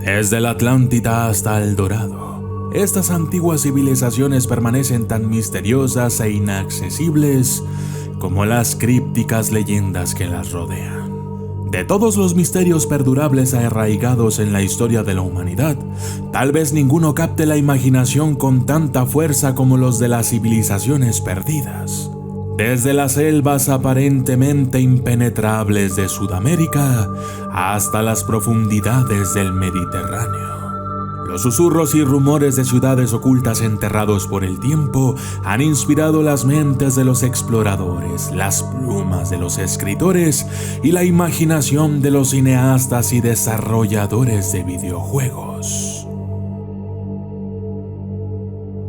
Desde la Atlántida hasta el Dorado, estas antiguas civilizaciones permanecen tan misteriosas e inaccesibles como las crípticas leyendas que las rodean. De todos los misterios perdurables arraigados en la historia de la humanidad, tal vez ninguno capte la imaginación con tanta fuerza como los de las civilizaciones perdidas. Desde las selvas aparentemente impenetrables de Sudamérica hasta las profundidades del Mediterráneo. Los susurros y rumores de ciudades ocultas enterrados por el tiempo han inspirado las mentes de los exploradores, las plumas de los escritores y la imaginación de los cineastas y desarrolladores de videojuegos.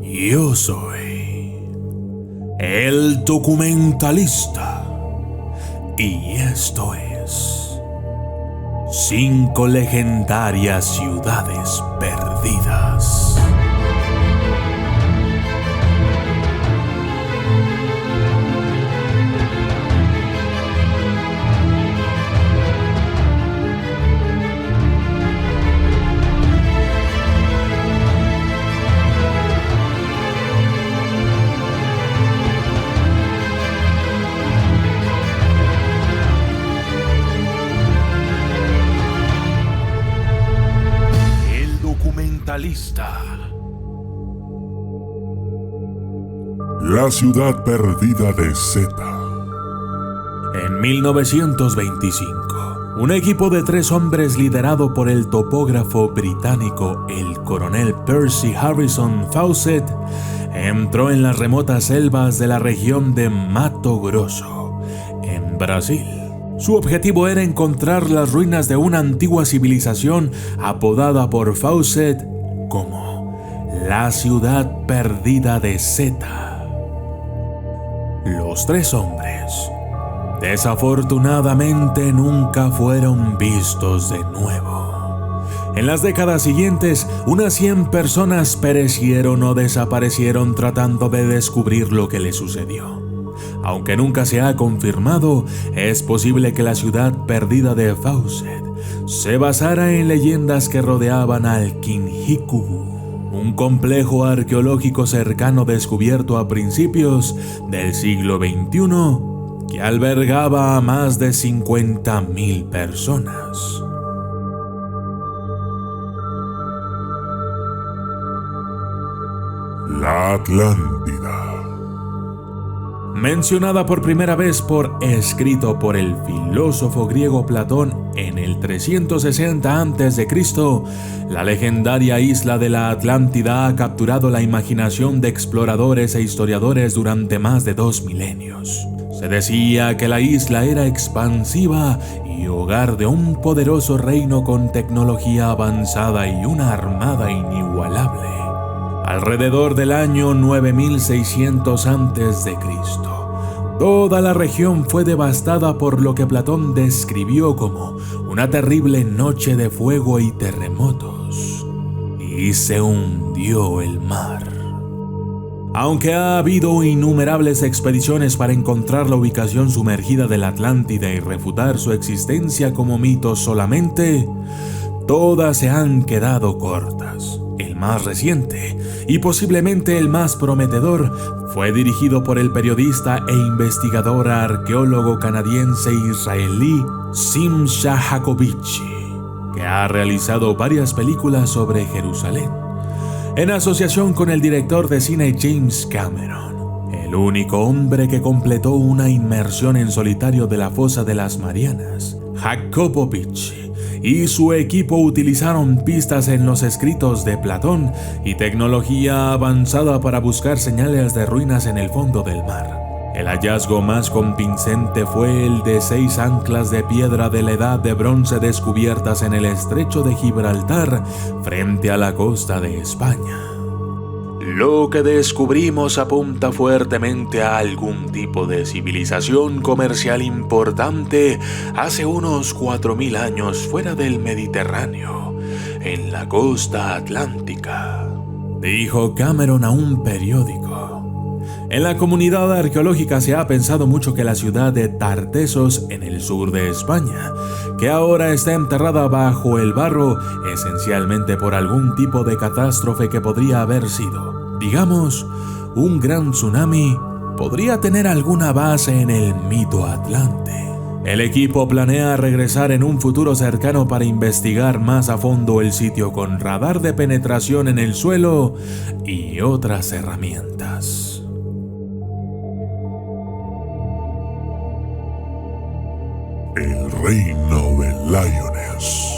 Yo soy el documentalista y esto es 5 legendarias ciudades perdidas. La ciudad perdida de Zeta. En 1925, un equipo de 3 hombres liderado por el topógrafo británico el coronel Percy Harrison Fawcett entró en las remotas selvas de la región de Mato Grosso, en Brasil. Su objetivo era encontrar las ruinas de una antigua civilización apodada por Fawcett como la ciudad perdida de Zeta. Los 3 hombres, desafortunadamente, nunca fueron vistos de nuevo. En las décadas siguientes, unas 100 personas perecieron o desaparecieron tratando de descubrir lo que les sucedió. Aunque nunca se ha confirmado, es posible que la ciudad perdida de Fawcett se basara en leyendas que rodeaban al Quinhícubu, un complejo arqueológico cercano descubierto a principios del siglo XXI que albergaba a más de 50,000 personas. La Atlántida. Mencionada por primera vez escrito por el filósofo griego Platón en el 360 a.C., la legendaria isla de la Atlántida ha capturado la imaginación de exploradores e historiadores durante más de 2 milenios. Se decía que la isla era expansiva y hogar de un poderoso reino con tecnología avanzada y una armada inigualable. Alrededor del año 9600 a.C., toda la región fue devastada por lo que Platón describió como una terrible noche de fuego y terremotos, y se hundió el mar. Aunque ha habido innumerables expediciones para encontrar la ubicación sumergida de la Atlántida y refutar su existencia como mito solamente, todas se han quedado cortas. El más reciente, y posiblemente el más prometedor, fue dirigido por el periodista e investigador arqueólogo canadiense-israelí Simcha Jacobici, que ha realizado varias películas sobre Jerusalén, en asociación con el director de cine James Cameron, el único hombre que completó una inmersión en solitario de la fosa de las Marianas. Jacobici y su equipo utilizaron pistas en los escritos de Platón y tecnología avanzada para buscar señales de ruinas en el fondo del mar. El hallazgo más convincente fue el de 6 anclas de piedra de la Edad de Bronce descubiertas en el estrecho de Gibraltar frente a la costa de España. Lo que descubrimos apunta fuertemente a algún tipo de civilización comercial importante hace unos 4000 años fuera del Mediterráneo, en la costa atlántica, dijo Cameron a un periódico. En la comunidad arqueológica se ha pensado mucho que la ciudad de Tartessos, en el sur de España, que ahora está enterrada bajo el barro, esencialmente por algún tipo de catástrofe que podría haber sido, digamos, un gran tsunami, podría tener alguna base en el mito Atlante. El equipo planea regresar en un futuro cercano para investigar más a fondo el sitio con radar de penetración en el suelo y otras herramientas. El reino de Lyonesse.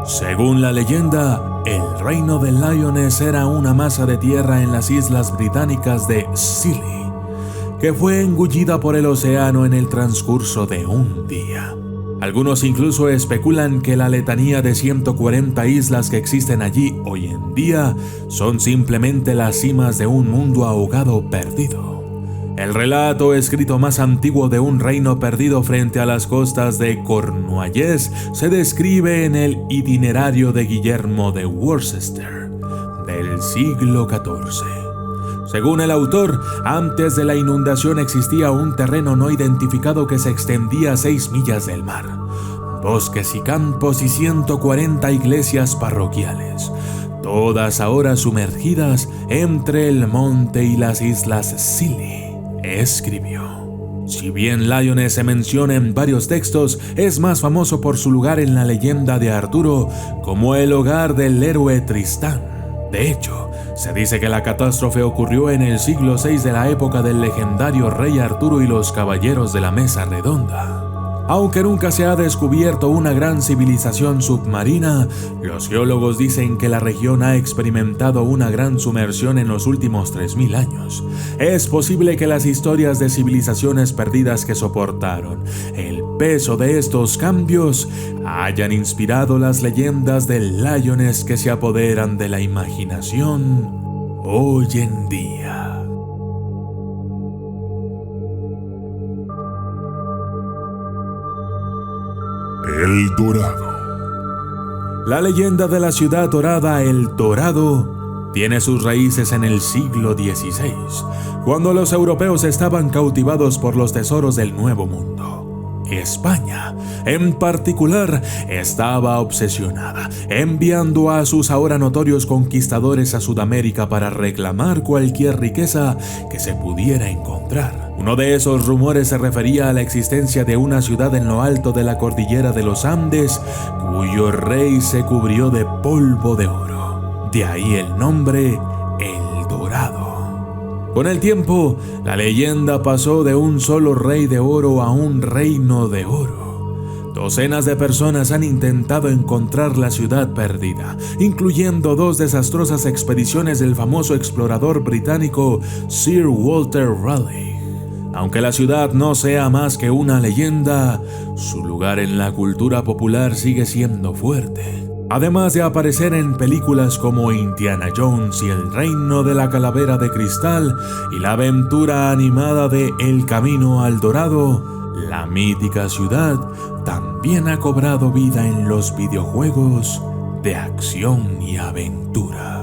Según la leyenda, el reino de Lyonesse era una masa de tierra en las islas británicas de Scilly, que fue engullida por el océano en el transcurso de un día. Algunos incluso especulan que la letanía de 140 islas que existen allí hoy en día son simplemente las cimas de un mundo ahogado perdido. El relato escrito más antiguo de un reino perdido frente a las costas de Cornualles se describe en el Itinerario de Guillermo de Worcester, del siglo XIV. Según el autor, antes de la inundación existía un terreno no identificado que se extendía a 6 millas del mar, bosques y campos y 140 iglesias parroquiales, todas ahora sumergidas entre el monte y las islas Scilly. Escribió: si bien Lyonesse se menciona en varios textos, es más famoso por su lugar en la leyenda de Arturo como el hogar del héroe Tristán. De hecho, se dice que la catástrofe ocurrió en el siglo VI de la época del legendario rey Arturo y los caballeros de la Mesa Redonda. Aunque nunca se ha descubierto una gran civilización submarina, los geólogos dicen que la región ha experimentado una gran sumersión en los últimos 3000 años. Es posible que las historias de civilizaciones perdidas que soportaron el peso de estos cambios hayan inspirado las leyendas de Lyonesse que se apoderan de la imaginación hoy en día. El Dorado. La leyenda de la ciudad dorada El Dorado tiene sus raíces en el siglo XVI, cuando los europeos estaban cautivados por los tesoros del Nuevo Mundo. España, en particular, estaba obsesionada, enviando a sus ahora notorios conquistadores a Sudamérica para reclamar cualquier riqueza que se pudiera encontrar. Uno de esos rumores se refería a la existencia de una ciudad en lo alto de la cordillera de los Andes, cuyo rey se cubrió de polvo de oro. De ahí el nombre El Dorado. Con el tiempo, la leyenda pasó de un solo rey de oro a un reino de oro. Docenas de personas han intentado encontrar la ciudad perdida, incluyendo 2 desastrosas expediciones del famoso explorador británico Sir Walter Raleigh. Aunque la ciudad no sea más que una leyenda, su lugar en la cultura popular sigue siendo fuerte. Además de aparecer en películas como Indiana Jones y el Reino de la Calavera de Cristal y la aventura animada de El Camino al Dorado, la mítica ciudad también ha cobrado vida en los videojuegos de acción y aventura.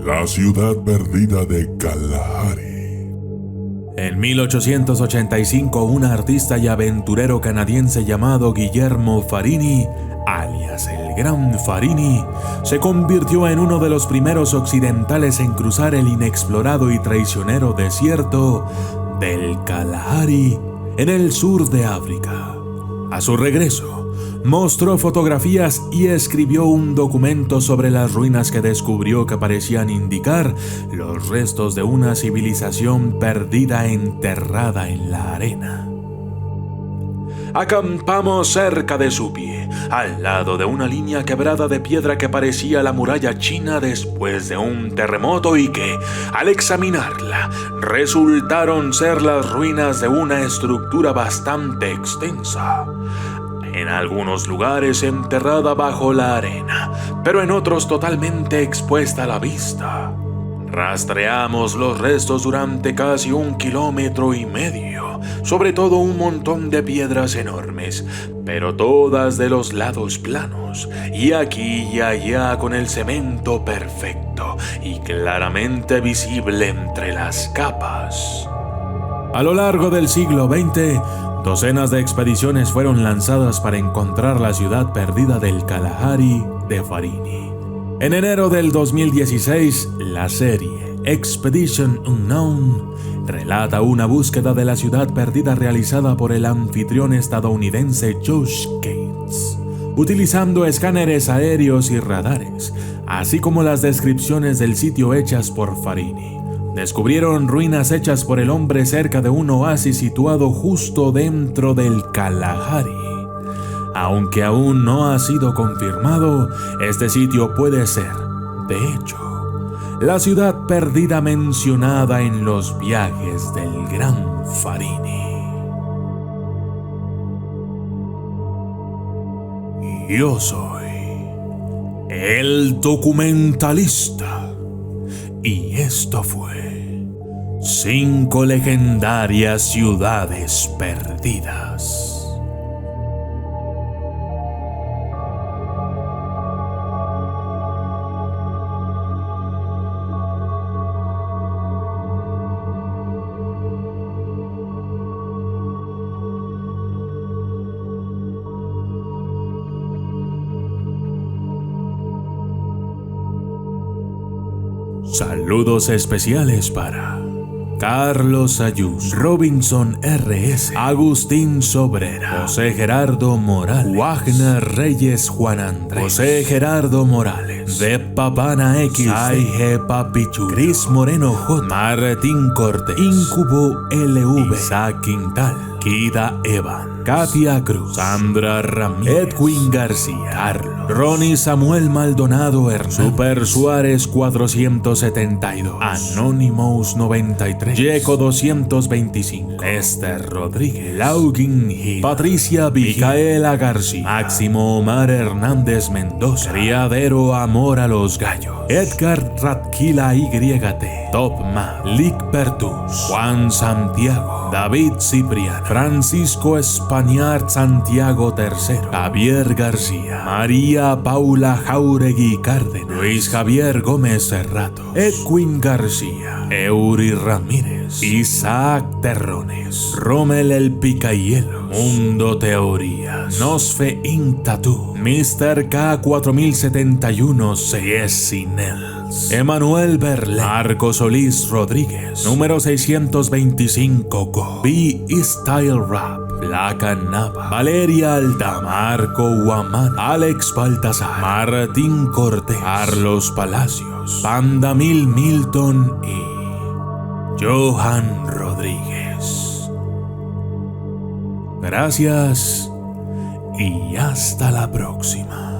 La ciudad perdida de Kalahari. En 1885, un artista y aventurero canadiense llamado Guillermo Farini, alias el Gran Farini, se convirtió en uno de los primeros occidentales en cruzar el inexplorado y traicionero desierto del Kalahari en el sur de África. A su regreso, mostró fotografías y escribió un documento sobre las ruinas que descubrió que parecían indicar los restos de una civilización perdida enterrada en la arena. Acampamos cerca de su pie, al lado de una línea quebrada de piedra que parecía la muralla china después de un terremoto y que, al examinarla, resultaron ser las ruinas de una estructura bastante extensa. En algunos lugares enterrada bajo la arena, pero en otros totalmente expuesta a la vista. Rastreamos los restos durante casi 1,5 kilómetros, sobre todo un montón de piedras enormes, pero todas de los lados planos, y aquí y allá con el cemento perfecto y claramente visible entre las capas. A lo largo del siglo XX, docenas de expediciones fueron lanzadas para encontrar la ciudad perdida del Kalahari de Farini. En enero del 2016, la serie Expedition Unknown relata una búsqueda de la ciudad perdida realizada por el anfitrión estadounidense Josh Gates, utilizando escáneres aéreos y radares, así como las descripciones del sitio hechas por Farini. Descubrieron ruinas hechas por el hombre cerca de un oasis situado justo dentro del Kalahari. Aunque aún no ha sido confirmado, este sitio puede ser, de hecho, la ciudad perdida mencionada en los viajes del gran Farini. Yo soy el documentalista y esto fue 5 legendarias ciudades perdidas. Saludos especiales para Carlos Ayuso, Robinson R.S., Agustín Sobrera, José Gerardo Morales, Wagner Reyes Juan Andrés, José Gerardo Morales, de Papana X, Saige Papichu, Cris Moreno J, Martín Cortés, Incubo LV, Isaac Quintal, Kida Evan, Katia Cruz, Sandra Ramírez, Edwin García, Carlos, Ronnie Samuel Maldonado Hernández, Super Suárez 472, Anonymous 93, Yeco 225, Esther Rodríguez, Laugin Gil, Patricia B, Micaela García, Máximo Omar Hernández Mendoza, Criadero Amor a los Gallos, Edgar Ratquila YT, Top Ma, Lick Pertus, Juan Santiago, David Cipriano, Francisco Españar Santiago III, Javier García, María Paula Jauregui Cárdenas, Luis Javier Gómez Cerrato, Edwin García, Eury Ramírez, Isaac Terrones, Rommel El Picahielo, Mundo Teorías, Nosfe Intatu, Mr. K4071 Jesse Nels, Emanuel Berle, Marco Solís Rodríguez, número 625 Go, B-Style Rap, Placa Nava, Valeria Alda, Marco Guamán, Alex Baltasar, Martín Cortés, Carlos Palacios, Panda Milton y Johan Rodríguez. Gracias y hasta la próxima.